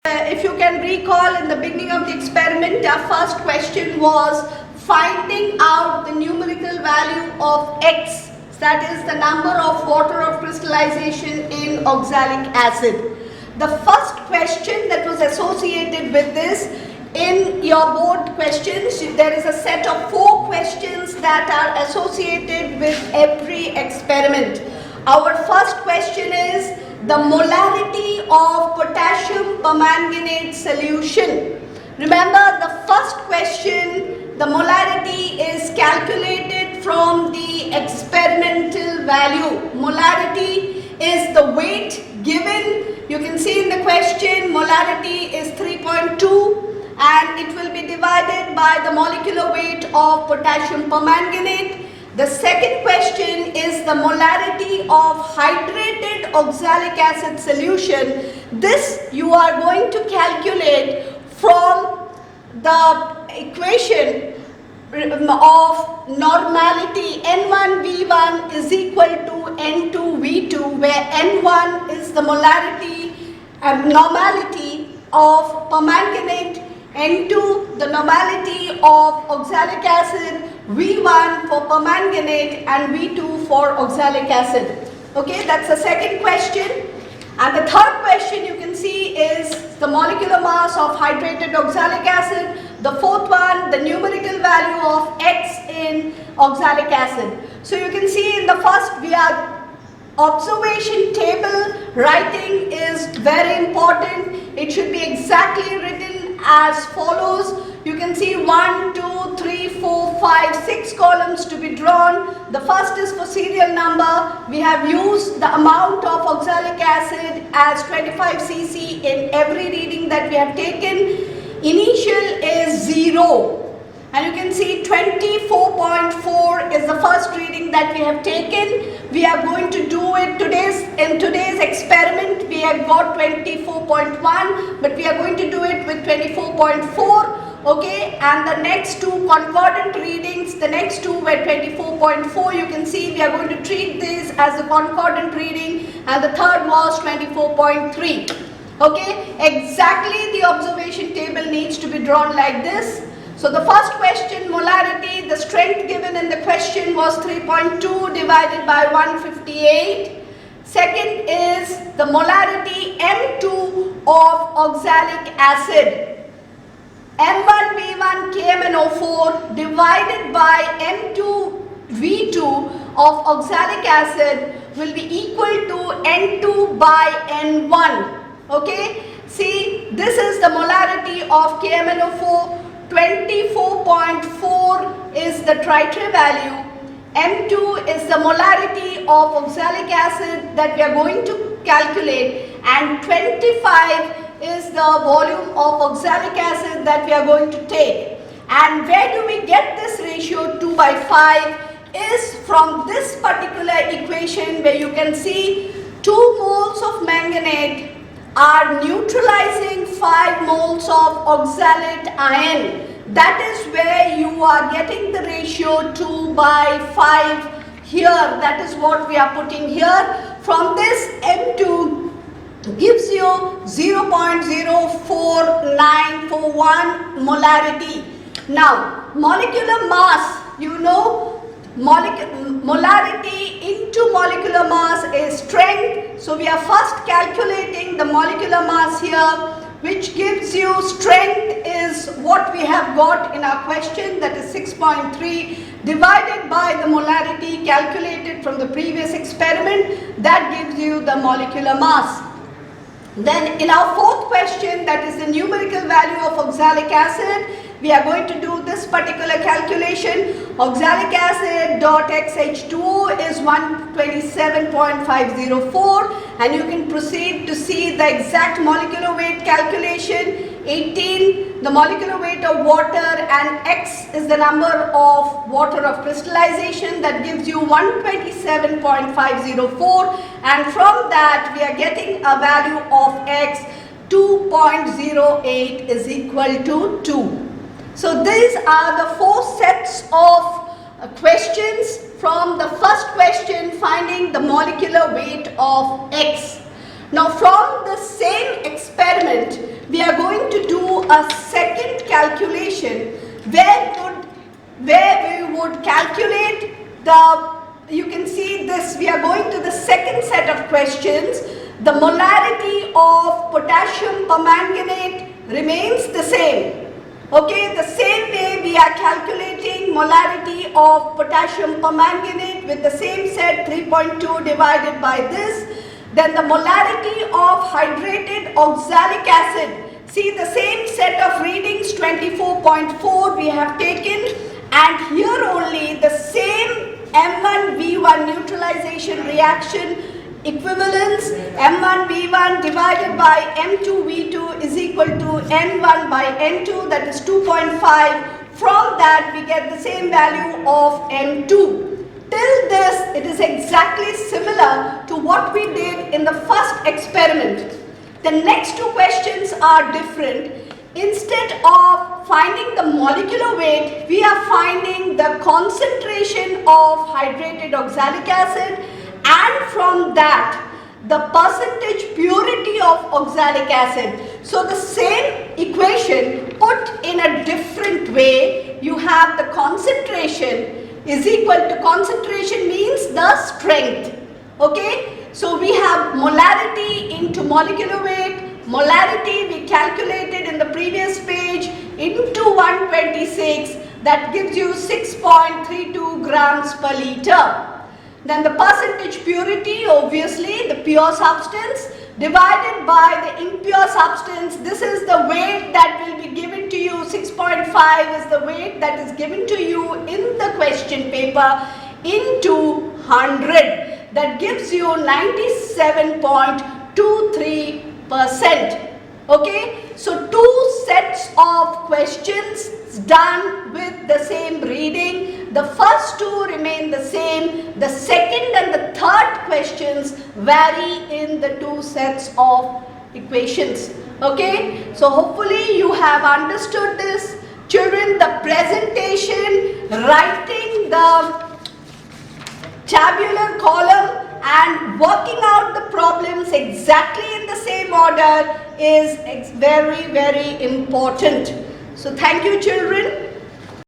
If you can recall, in the beginning of the experiment, our first question was finding out the numerical value of X, that is the number of water of crystallization in oxalic acid. The first question that was associated with this, in your board questions, there is a set of 4 questions that are associated with every experiment. Our first question is the molarity of potassium permanganate solution. Remember, the first question, the molarity is calculated from the experimental value. Molarity is the weight given. You can see in the question, molarity is 3.2 and it will be divided by the molecular weight of potassium permanganate. The second question is the molarity of hydrated oxalic acid solution. This you are going to calculate from the equation of normality. N1V1 is equal to N2V2, where N1 is the molarity and normality of permanganate, N2 the normality of oxalic acid, V1 for permanganate and V2 for oxalic acid. Okay, that's the second question. And the third question you can see is the molecular mass of hydrated oxalic acid. The fourth one, the numerical value of X in oxalic acid. So you can see in the first, we are observation table writing is very important. It should be exactly written as follows. You can see 1, 2, 3, 4, 5, 6 columns to be drawn. The first is for serial number. We have used the amount of oxalic acid as 25 cc in every reading that we have taken. Initial is 0. And you can see 24.4 is the first reading that we have taken. We are going to do it in today's experiment. We have got 24.1, but we are going to do it with 24.4. Okay, and the next two concordant readings, the next two were 24.4. You can see we are going to treat this as a concordant reading, and the third was 24.3. Okay, exactly the observation table needs to be drawn like this. So the first question, molarity, the strength given in the question was 3.2 divided by 158. Second is the molarity M2 of oxalic acid. M1V1 KMnO4 divided by M2V2 of oxalic acid will be equal to N2 by N1. Okay, see, this is the molarity of KMnO4. 24.4 is the tritray value. M2 is the molarity of oxalic acid that we are going to calculate, and 25 is the volume of oxalic acid that we are going to take. And where do we get this ratio 2 by 5 is from this particular equation, where you can see 2 moles of manganate are neutralizing 5 moles of oxalate ion. That is where you are getting the ratio 2 by 5 here. That is what we are putting here. From this, M2 gives you 0.04941 molarity. Now, molecular mass, you know, molarity into molecular mass is strength. So we are first calculating the molecular mass here, which gives you strength is what we have got in our question, that is 6.3 divided by the molarity calculated from the previous experiment, that gives you the molecular mass. Then in our fourth question, that is the numerical value of oxalic acid, we are going to do this particular calculation. Oxalic acid dot XH2O is 127.504, and you can proceed to see the exact molecular weight calculation. 18 the molecular weight of water, and X is the number of water of crystallization, that gives you 127.504, and from that we are getting a value of X 2.08 is equal to 2. So these are the 4 sets of questions from the first question, finding the molecular weight of X. Now from the same experiment, we are going to do a second calculation where we would calculate you can see this, we are going to the second set of questions. The molarity of potassium permanganate remains the same. Okay, the same way we are calculating molarity of potassium permanganate with the same set 3.2 divided by this. Then the molarity of hydrated oxalic acid. See the same set of readings 24.4 we have taken, and here only the same M1V1 neutralization reaction equivalence, M1V1 divided by M2V2 is equal to N1 by N2, that is 2.5. From that we get the same value of M2. Till this it is exactly similar to what we did in the first experiment. The next two questions are different. Instead of finding the molecular weight, we are finding the concentration of hydrated oxalic acid, and from that the percentage purity of oxalic acid. So the same equation put in a different way, you have the concentration is equal to, concentration means the strength. Okay, so we have molarity into molecular weight. Molarity we calculated in the previous page into 126, that gives you 6.32 grams per liter. Then the percentage purity, obviously the pure substance divided by the impure substance. This is the weight that will be given to you. 6.5 is the weight that is given to you in the question paper into 100. That gives you 97.23%. Okay, so two sets of questions done with the same reading. The first two remain the same. The second and the third questions vary in the two sets of equations. Okay, so hopefully you have understood this. Children, the presentation, writing the tabular column and working out the problems exactly in the same order is very, very important. So thank you, children.